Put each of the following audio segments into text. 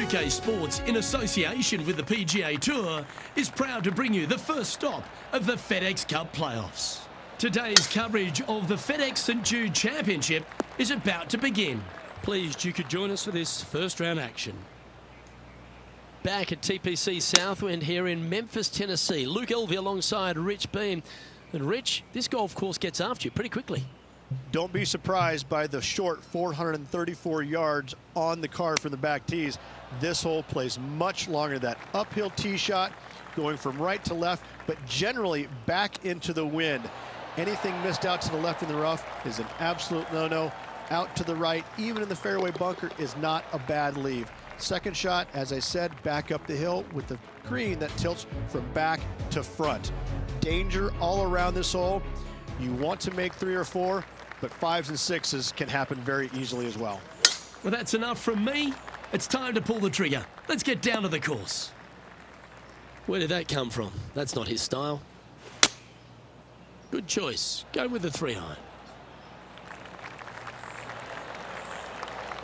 UK Sports, in association with the PGA Tour, is proud to bring you the first stop of the FedExCup playoffs. Today's coverage of the FedEx St Jude Championship is about to begin. Pleased you could join us for this first round action. Back at TPC Southwind here in Memphis, Tennessee. Luke Elvey alongside Rich Beam. And Rich, this golf course gets after you pretty quickly. Don't be surprised by the short 434 yards on the card from the back tees. This hole plays much longer. That uphill tee shot going from right to left, but generally back into the wind. Anything missed out to the left in the rough is an absolute no-no. Out to the right, even in the fairway bunker, is not a bad leave. Second shot, as I said, back up the hill with the green that tilts from back to front. Danger all around this hole. You want to make 3 or 4, but 5s and 6s can happen very easily as well. Well, that's enough from me. It's time to pull the trigger. Let's get down to the course. Where did that come from? That's not his style. Good choice. Go with the 3-iron.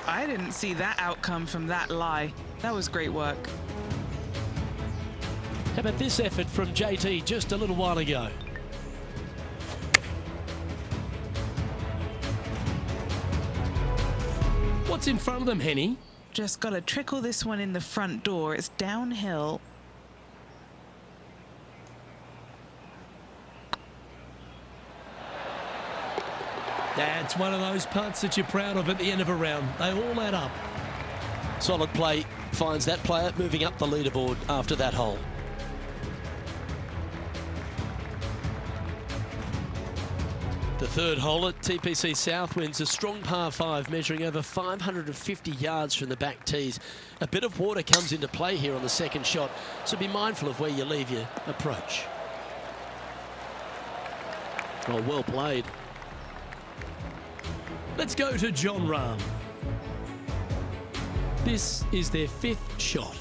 I didn't see that outcome from that lie. That was great work. How about this effort from JT just a little while ago? What's in front of them, Henny? Just got to trickle this one in the front door. It's downhill. That's one of those putts that you're proud of at the end of a round. They all add up. Solid play finds that player moving up the leaderboard after that hole. The third hole at TPC Southwind's a strong par 5 measuring over 550 yards from the back tees. A bit of water comes into play here on the second shot, so be mindful of where you leave your approach. Well played. Let's go to John Rahm. This is their 5th shot.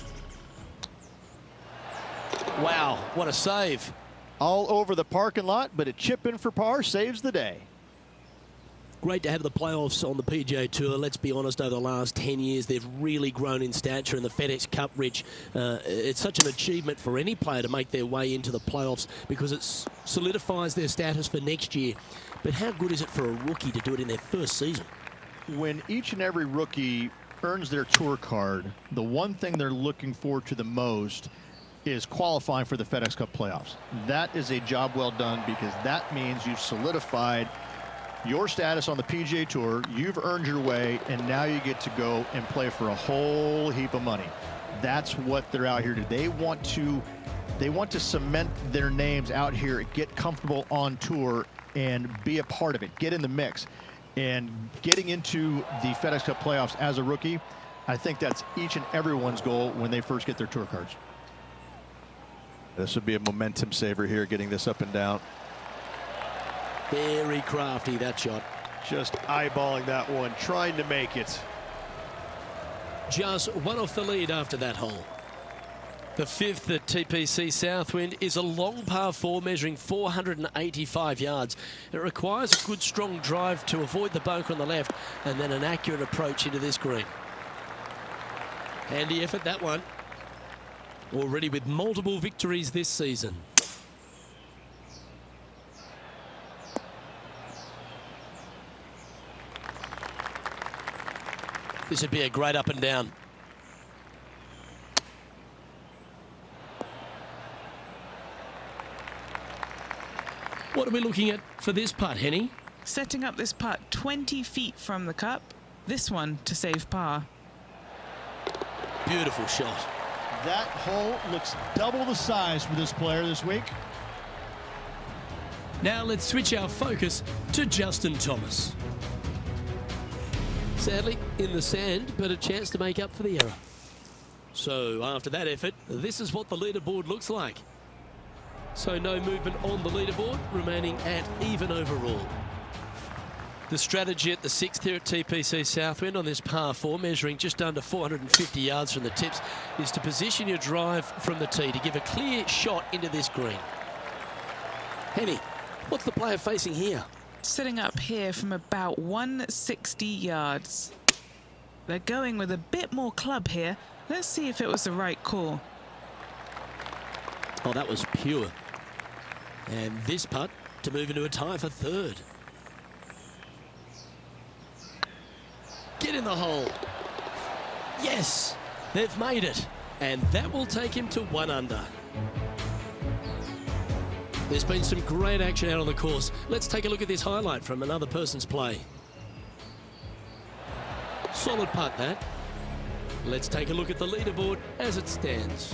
Wow, what a save. All over the parking lot, but a chip in for par saves the day. Great to have the playoffs on the PGA Tour. Let's be honest, over the last 10 years, they've really grown in stature in the FedExCup, Rich. It's such an achievement for any player to make their way into the playoffs because it solidifies their status for next year. But how good is it for a rookie to do it in their first season? When each and every rookie earns their tour card, the one thing they're looking forward to the most is qualifying for the FedExCup playoffs. That is a job well done because that means you've solidified your status on the PGA Tour, you've earned your way, and now you get to go and play for a whole heap of money. That's what they're out here to do. They want to cement their names out here, get comfortable on tour, and be a part of it, get in the mix. And getting into the FedEx Cup playoffs as a rookie, I think that's each and everyone's goal when they first get their tour cards. This would be a momentum saver here, getting this up and down. Very crafty, that shot. Just eyeballing that one, trying to make it. Just one off the lead after that hole. The 5th at TPC Southwind is a long par 4 measuring 485 yards. It requires a good strong drive to avoid the bunker on the left and then an accurate approach into this green. Handy effort, that one. Already with multiple victories this season. This would be a great up and down. What are we looking at for this putt, Henny? Setting up this putt 20 feet from the cup. This one to save par. Beautiful shot. That hole looks double the size for this player this week. Now let's switch our focus to Justin Thomas. Sadly, in the sand, but a chance to make up for the error. So after that effort, this is what the leaderboard looks like. So no movement on the leaderboard, remaining at even overall. The strategy at the 6th here at TPC Southwind on this par 4, measuring just under 450 yards from the tips, is to position your drive from the tee to give a clear shot into this green. Henny, what's the player facing here? Setting up here from about 160 yards. They're going with a bit more club here, Let's see if it was the right call. Oh, that was pure. And this putt to move into a tie for third. Get in the hole. Yes, they've made it. And that will take him to 1 under. There's been some great action out on the course. Let's take a look at this highlight from another person's play. Solid putt, that. Let's take a look at the leaderboard as it stands.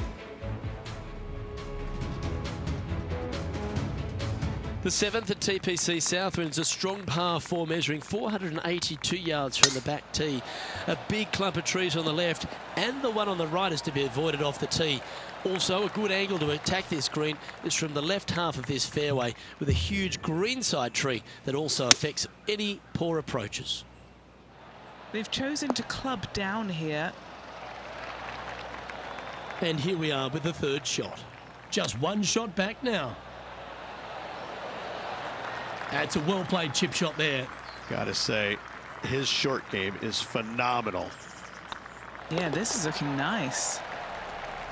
The 7th at TPC Southwind's a strong par 4 measuring 482 yards from the back tee. A big clump of trees on the left and the one on the right is to be avoided off the tee. Also, a good angle to attack this green is from the left half of this fairway with a huge greenside tree that also affects any poor approaches. They've chosen to club down here. And here we are with the third shot. Just one shot back now. That's a well-played chip shot there. Gotta say, his short game is phenomenal. Yeah, this is looking nice.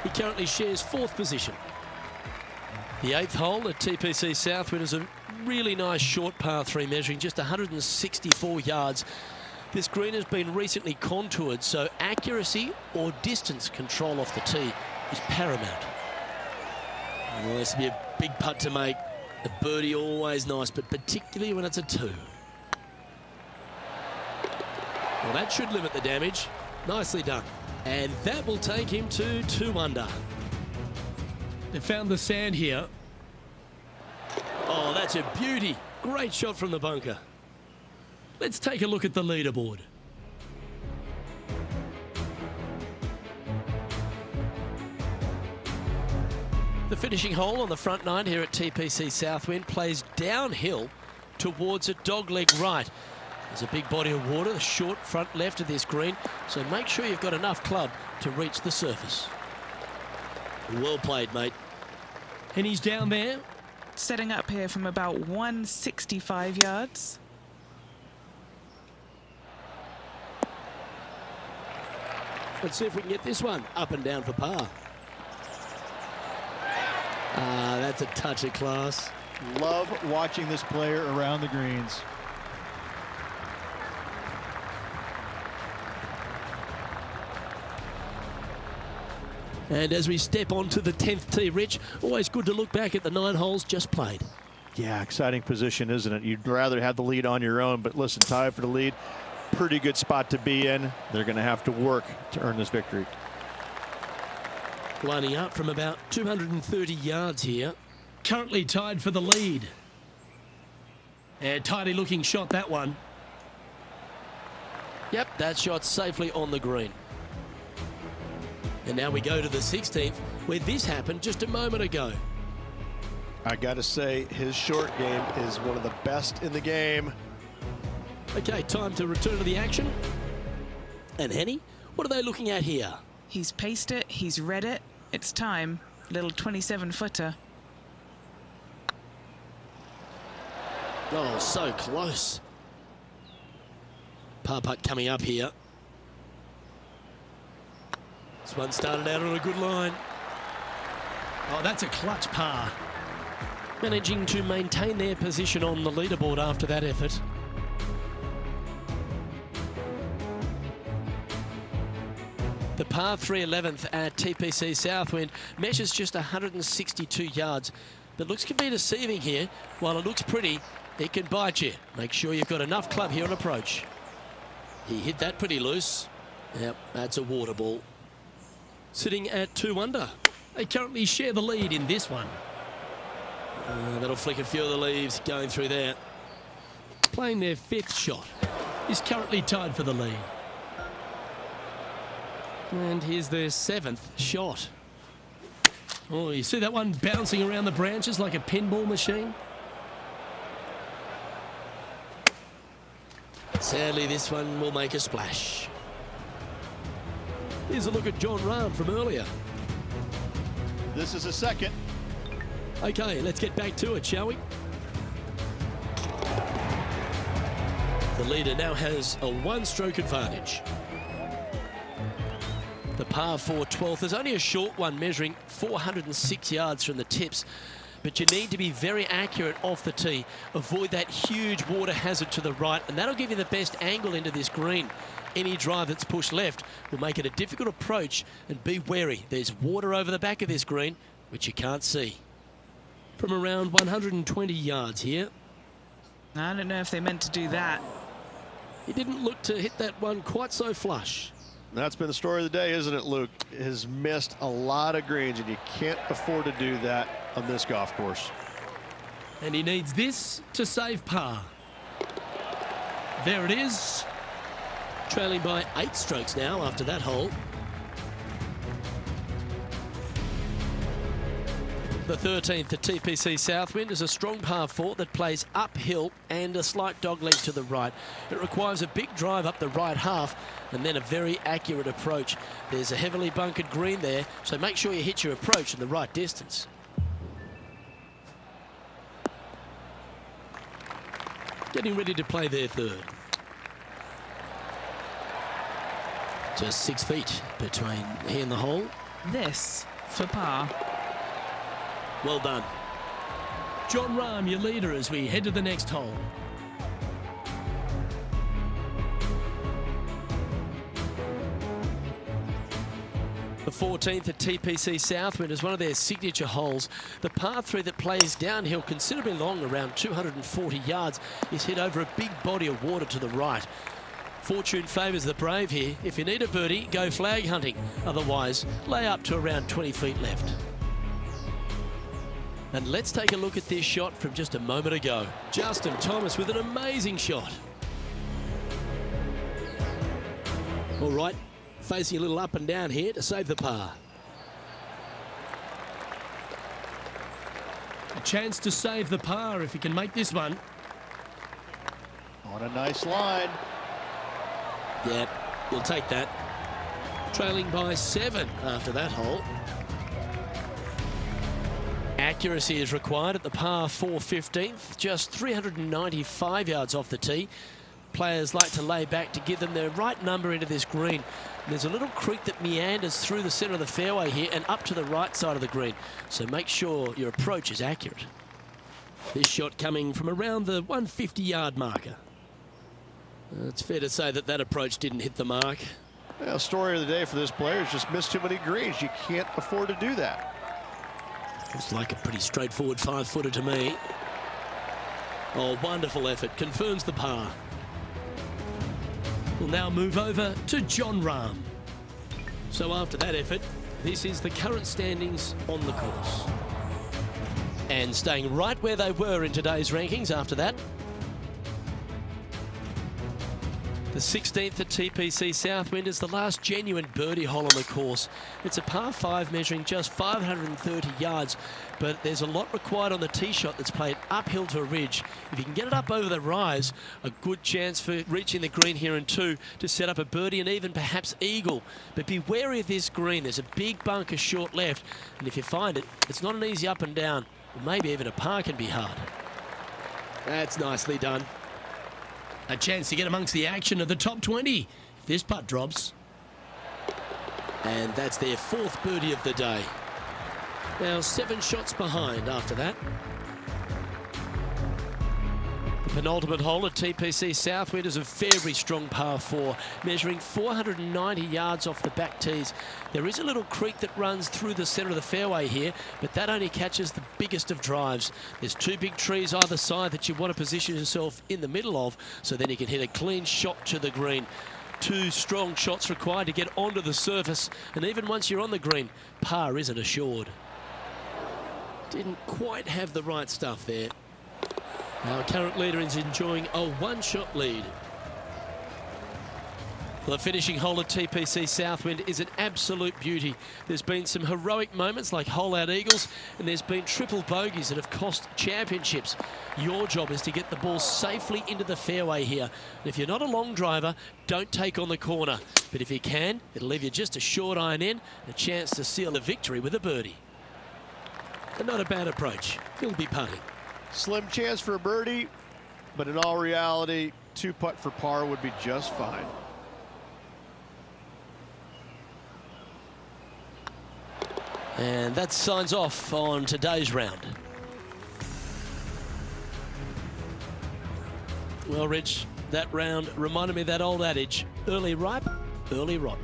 He currently shares 4th position. The 8th hole at TPC Southwind is a really nice short par 3 measuring just 164 yards. This green has been recently contoured, so accuracy or distance control off the tee is paramount. Well, this will be a big putt to make. A birdie always nice, but particularly when it's a 2. Well, that should limit the damage. Nicely done. And that will take him to 2 under. They found the sand here. Oh, that's a beauty. Great shot from the bunker. Let's take a look at the leaderboard. The finishing hole on the front 9 here at TPC Southwind plays downhill towards a dogleg right. There's a big body of water, the short front left of this green, so make sure you've got enough club to reach the surface. Well played, mate. And he's down there. Setting up here from about 165 yards. Let's see if we can get this one up and down for par. That's a touch of class. Love watching this player around the greens. And as we step onto the 10th tee, Rich, always good to look back at the 9 holes just played. Yeah, exciting position, isn't it? You'd rather have the lead on your own, but listen, tie for the lead. Pretty good spot to be in. They're going to have to work to earn this victory. Lining up from about 230 yards here. Currently tied for the lead. And tidy looking shot, that one. Yep, that shot's safely on the green. And now we go to the 16th, where this happened just a moment ago. I got to say, his short game is one of the best in the game. Okay, time to return to the action. And Henny, what are they looking at here? He's paced it, he's read it. It's time. Little 27-footer. Oh, so close. Par putt coming up here. This one started out on a good line. Oh, that's a clutch par. Managing to maintain their position on the leaderboard after that effort. The par 3 11th at TPC Southwind measures just 162 yards, but looks can be deceiving here. While it looks pretty, it can bite you. Make sure you've got enough club here on approach. He hit that pretty loose. Yep, that's a water ball. Sitting at 2 under. They currently share the lead in this one. That'll flick a few of the leaves going through there. Playing their 5th shot. Is currently tied for the lead. And here's their 7th shot. Oh, you see that one bouncing around the branches like a pinball machine? Sadly, this one will make a splash. Here's a look at John Rahm from earlier. This is a second. Okay, let's get back to it, shall we? The leader now has a 1-stroke advantage. The par 4 12th is only a short one, measuring 406 yards from the tips. But you need to be very accurate off the tee. Avoid that huge water hazard to the right, and that'll give you the best angle into this green. Any drive that's pushed left will make it a difficult approach, and be wary. There's water over the back of this green, which you can't see. From around 120 yards here. I don't know if they meant to do that. He didn't look to hit that one quite so flush. That's been the story of the day, isn't it, Luke? Has missed a lot of greens, and you can't afford to do that on this golf course. And he needs this to save par. There it is. Trailing by 8 strokes now after that hole. The 13th at TPC Southwind is a strong par 4 that plays uphill and a slight dogleg to the right. It requires a big drive up the right half and then a very accurate approach. There's a heavily bunkered green there, so make sure you hit your approach in the right distance. Getting ready to play their third. Just 6 feet between he and the hole. This for par. Well done. Jon Rahm, your leader as we head to the next hole. The 14th at TPC Southwind is one of their signature holes. The par 3 that plays downhill considerably long, around 240 yards, is hit over a big body of water to the right. Fortune favours the brave here. If you need a birdie, go flag hunting. Otherwise, lay up to around 20 feet left. And let's take a look at this shot from just a moment ago. Justin Thomas with an amazing shot. All right, facing a little up and down here to save the par. A chance to save the par if he can make this one. On a nice line. Yeah, you'll take that. Trailing by 7 after that hole. Accuracy is required at the par 4 15th, just 395 yards off the tee. Players like to lay back to give them their right number into this green. There's a little creek that meanders through the centre of the fairway here and up to the right side of the green, so make sure your approach is accurate. This shot coming from around the 150-yard marker. It's fair to say that that approach didn't hit the mark. Well, story of the day for this player is just missed too many greens. You can't afford to do that. Looks like a pretty straightforward 5-footer to me. Oh, wonderful effort. Confirms the par. We'll now move over to Jon Rahm. So after that effort, this is the current standings on the course. And staying right where they were in today's rankings after that. The 16th at TPC Southwind is the last genuine birdie hole on the course. It's a par 5 measuring just 530 yards, but there's a lot required on the tee shot that's played uphill to a ridge. If you can get it up over the rise, a good chance for reaching the green here in 2 to set up a birdie and even perhaps eagle. But be wary of this green. There's a big bunker short left, and if you find it, it's not an easy up and down. Or maybe even a par can be hard. That's nicely done. A chance to get amongst the action of the top 20 if this putt drops. And that's their 4th birdie of the day. Now 7 shots behind after that. The penultimate hole at TPC Southwind is a very strong par 4, measuring 490 yards off the back tees. There is a little creek that runs through the centre of the fairway here, but that only catches the biggest of drives. There's 2 big trees either side that you want to position yourself in the middle of, so then you can hit a clean shot to the green. 2 strong shots required to get onto the surface, and even once you're on the green, par isn't assured. Didn't quite have the right stuff there. Our current leader is enjoying a 1-shot lead. The finishing hole at TPC Southwind is an absolute beauty. There's been some heroic moments like hole-out eagles, and there's been triple bogeys that have cost championships. Your job is to get the ball safely into the fairway here. And if you're not a long driver, don't take on the corner. But if you can, it'll leave you just a short iron in, a chance to seal the victory with a birdie. And not a bad approach. He'll be putting. Slim chance for a birdie, but in all reality, 2-putt for par would be just fine. And that signs off on today's round. Well, Rich, that round reminded me of that old adage, early ripe, early rotten.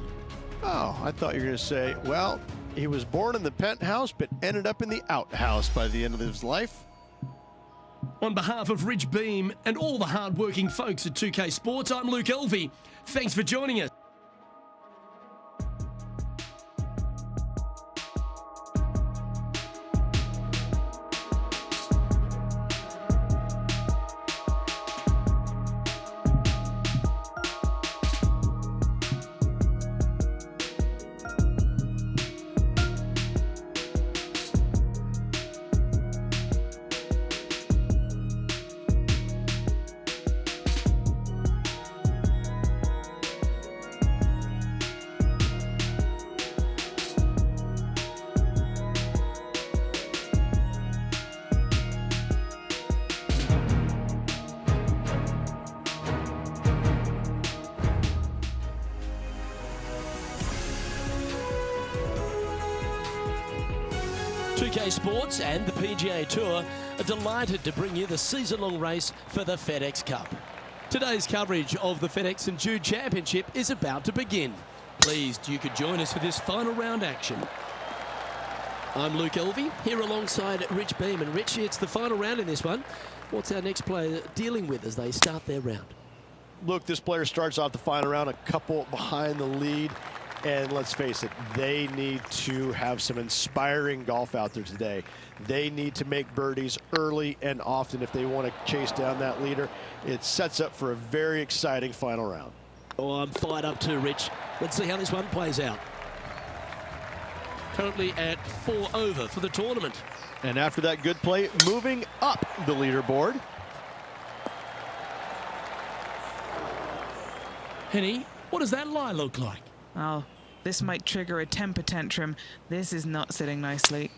Oh, I thought you were going to say, well, he was born in the penthouse but ended up in the outhouse by the end of his life. On behalf of Rich Beam and all the hard-working folks at 2K Sports, I'm Luke Elvey. Thanks for joining us. Sports and the PGA Tour are delighted to bring you the season-long race for the FedExCup. Today's coverage of the FedEx St Jude Championship is about to begin. Pleased you could join us for this final round action. I'm Luke Elvey, here alongside Rich Beam. And Rich, it's the final round in this one. What's our next player dealing with as they start their round? Look, this player starts off the final round a couple behind the lead. And let's face it, they need to have some inspiring golf out there today. They need to make birdies early and often if they want to chase down that leader. It sets up for a very exciting final round. Oh, I'm fired up too, Rich. Let's see how this one plays out. Currently at 4 over for the tournament. And after that good play, moving up the leaderboard. Henny, what does that lie look like? Oh, this might trigger a temper tantrum. This is not sitting nicely.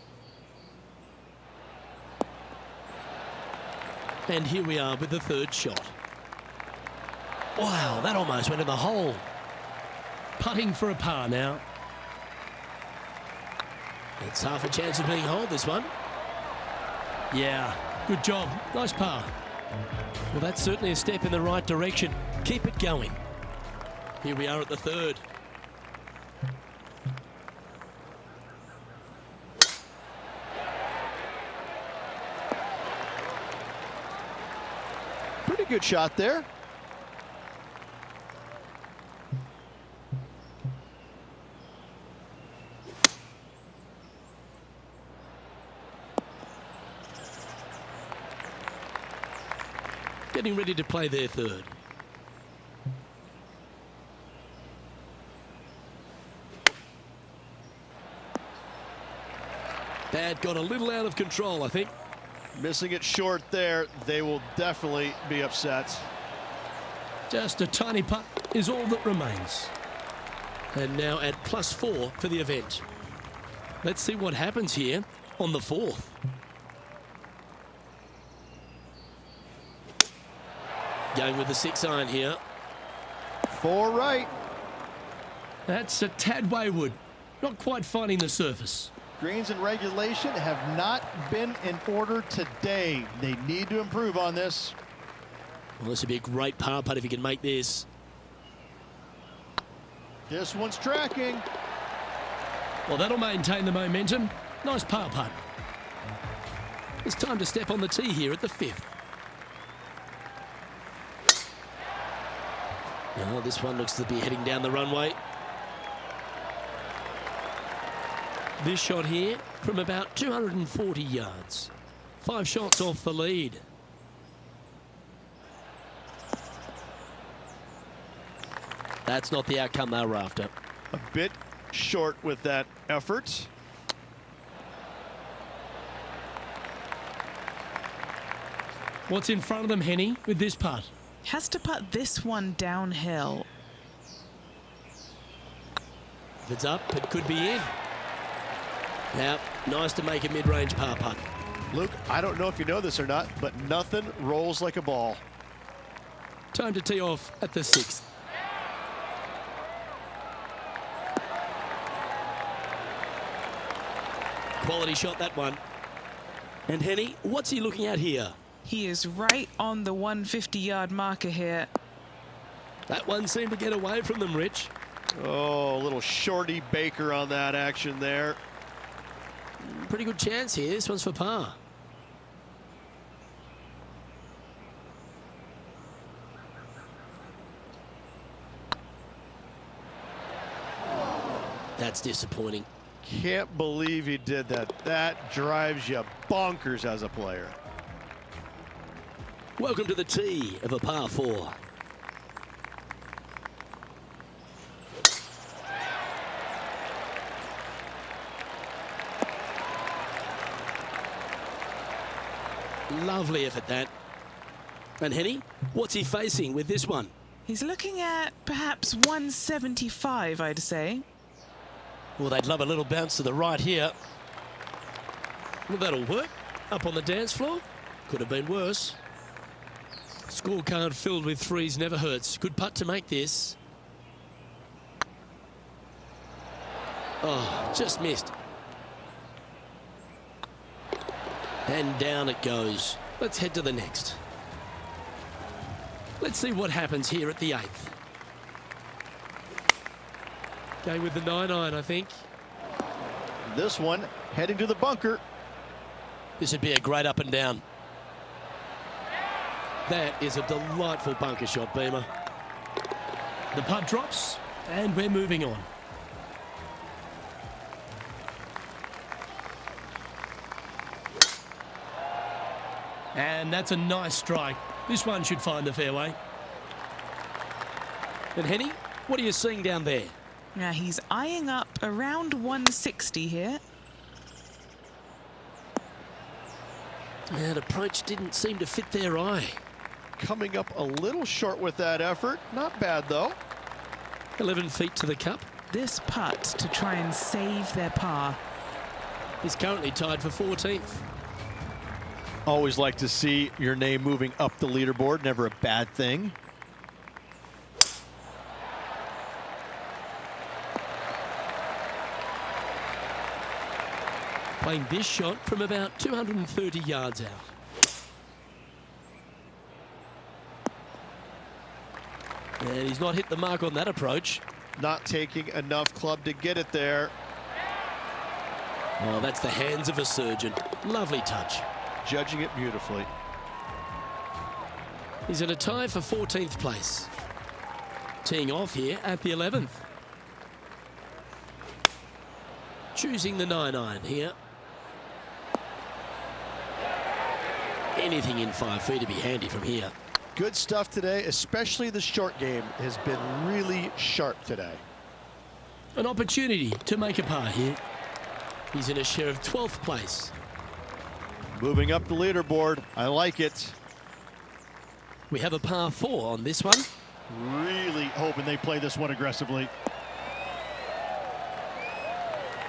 And here we are with the third shot. Wow, that almost went in the hole. Putting for a par now. It's half a chance of being holed, this one. Yeah, good job. Nice par. Well, that's certainly a step in the right direction. Keep it going. Here we are at the third. Pretty good shot there. Getting ready to play their third. That got a little out of control, I think. Missing it short there. They will definitely be upset. Just a tiny putt is all that remains. And now at +4 for the event. Let's see what happens here on the fourth. Going with the 6-iron here. 4 right. That's a tad wayward. Not quite finding the surface. Greens and regulation have not been in order today. They need to improve on this. Well, this would be a great par putt if he can make this. This one's tracking. Well, that'll maintain the momentum. Nice par putt. It's time to step on the tee here at the 5th. Now, this one looks to be heading down the runway. This shot here from about 240 yards. 5 shots off the lead. That's not the outcome they were after. A bit short with that effort. What's in front of them, Henny, with this putt? Has to putt this one downhill. If it's up, it could be in. Now, nice to make a mid-range par putt. Luke, I don't know if you know this or not, but nothing rolls like a ball. Time to tee off at the 6th. quality shot, that one. And Henny, what's he looking at here? He is right on the 150-yard marker here. That one seemed to get away from them, Rich. Oh, a little shorty Baker on that action there. Pretty good chance here. This one's for par. That's disappointing. Can't believe he did that. That drives you bonkers as a player. Welcome to the tee of a par 4. Lovely effort, that. And Henny, what's he facing with this one? He's looking at perhaps 175, I'd say. Well, they'd love a little bounce to the right here. Well, that'll work. Up on the dance floor. Could have been worse. Scorecard filled with threes never hurts. Good putt to make this. Oh, just missed. And down it goes. Let's head to the next. Let's see what happens here at the 8th. Going with the 9-iron, I think. This one heading to the bunker. This would be a great up and down. That is a delightful bunker shot, Beamer. The putt drops, and we're moving on. And that's a nice strike. This one should find the fairway. And Henny, what are you seeing down there? Now he's eyeing up around 160 here. That approach didn't seem to fit their eye. Coming up a little short with that effort. Not bad, though. 11 feet to the cup. This putt to try and save their par. He's currently tied for 14th. Always like to see your name moving up the leaderboard. Never a bad thing. Playing this shot from about 230 yards out. And he's not hit the mark on that approach. Not taking enough club to get it there. Oh, that's the hands of a surgeon. Lovely touch. Judging it beautifully. He's in a tie for 14th place. Teeing off here at the 11th. Choosing the 9-iron here. Anything in 5 feet to be handy from here. Good stuff today, especially the short game has been really sharp today. An opportunity to make a par here. He's in a share of 12th place. Moving up the leaderboard. I like it. We have a par 4 on this one. Really hoping they play this one aggressively.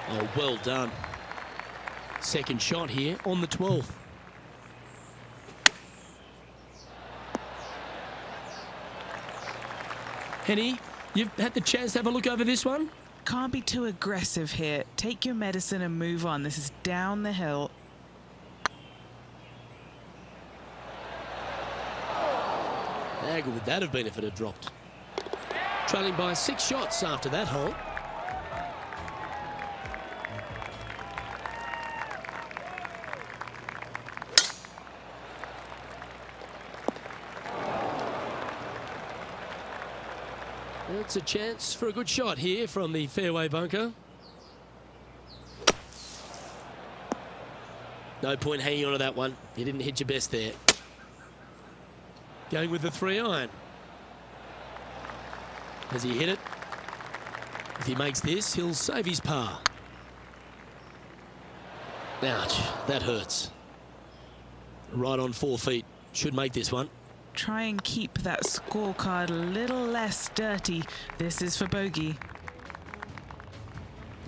Oh, well done. Second shot here on the 12th. Henny, you've had the chance to have a look over this one? Can't be too aggressive here. Take your medicine and move on. This is down the hill. How good would that have been if it had dropped? Trailing by 6 shots after that hole. It's a chance for a good shot here from the fairway bunker. No point hanging on to that one. You didn't hit your best there. Going with the 3-iron. Has he hit it? If he makes this, he'll save his par. Ouch, that hurts. Right on 4 feet. Should make this one. Try and keep that scorecard a little less dirty. This is for bogey.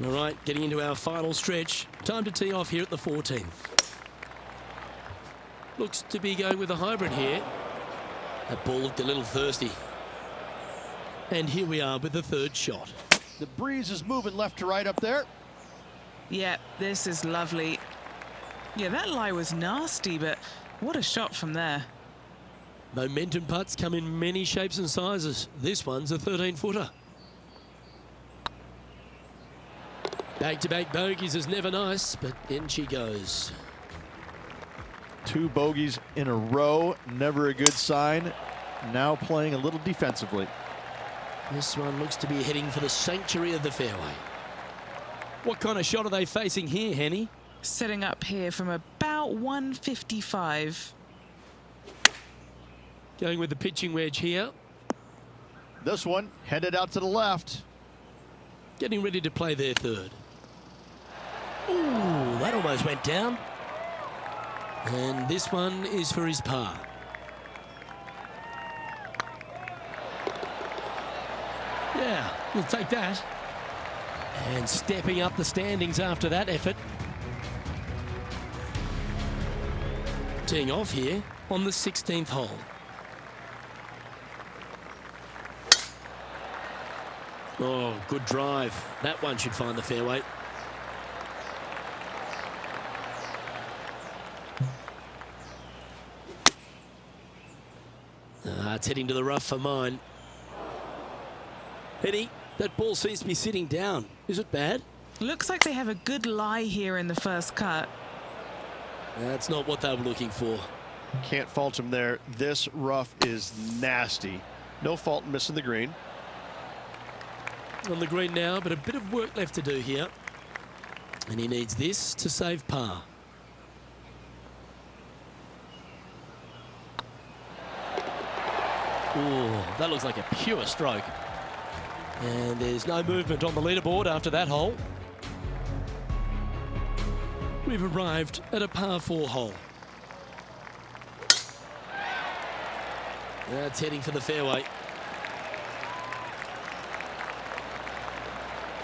All right, getting into our final stretch. Time to tee off here at the 14th. Looks to be going with a hybrid here. That ball looked a little thirsty. And here we are with the third shot. The breeze is moving left to right up there. Yeah, this is lovely. Yeah, that lie was nasty, but what a shot from there. Momentum putts come in many shapes and sizes. This one's a 13-footer. Back-to-back bogeys is never nice, but in she goes. 2 bogeys in a row, never a good sign. Now playing a little defensively. This one looks to be heading for the sanctuary of the fairway. What kind of shot are they facing here, Henny? Setting up here from about 155. Going with the pitching wedge here. This one headed out to the left. Getting ready to play their third. Ooh, that almost went down. And this one is for his par. Yeah, we'll take that. And stepping up the standings after that effort. Teeing off here on the 16th hole. Oh, good drive. That one should find the fairway. It's heading to the rough for mine. Henny, that ball seems to be sitting down. Is it bad? Looks like they have a good lie here in the first cut. That's not what they were looking for. Can't fault him there. This rough is nasty. No fault in missing the green. On the green now, but a bit of work left to do here. And he needs this to save par. Oh, that looks like a pure stroke. And there's no movement on the leaderboard after that hole. We've arrived at a par 4 hole. That's heading for the fairway.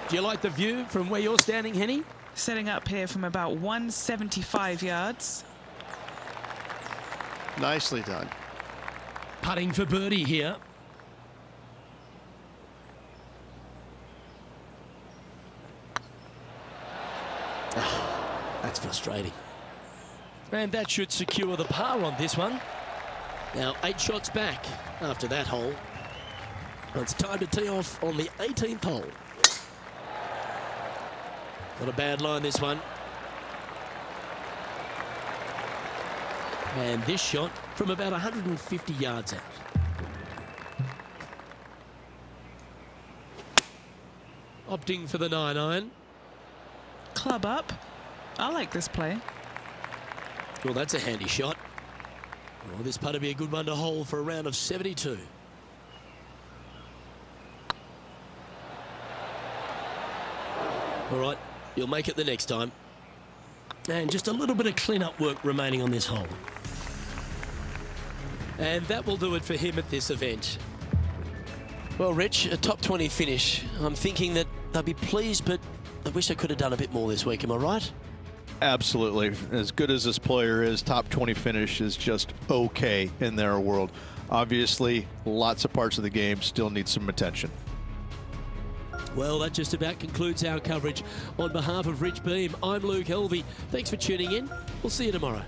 Do you like the view from where you're standing, Henny? Setting up here from about 175 yards. Nicely done. Putting for birdie here. That's frustrating. And that should secure the par on this one. Now 8 shots back after that hole. It's time to tee off on the 18th hole. Not a bad line, this one. And this shot from about 150 yards out. Opting for the 9-iron. Club up. I like this play. Well, that's a handy shot. Well, this putt will be a good one to hold for a round of 72. All right, you'll make it the next time. And just a little bit of clean-up work remaining on this hole. And that will do it for him at this event. Well, Rich, a top 20 finish. I'm thinking that they'll be pleased, but I wish I could have done a bit more this week. Am I right? Absolutely. As good as this player is, top 20 finish is just okay in their world. Obviously, lots of parts of the game still need some attention. Well, that just about concludes our coverage. On behalf of Rich Beam, I'm Luke Helvey. Thanks for tuning in. We'll see you tomorrow.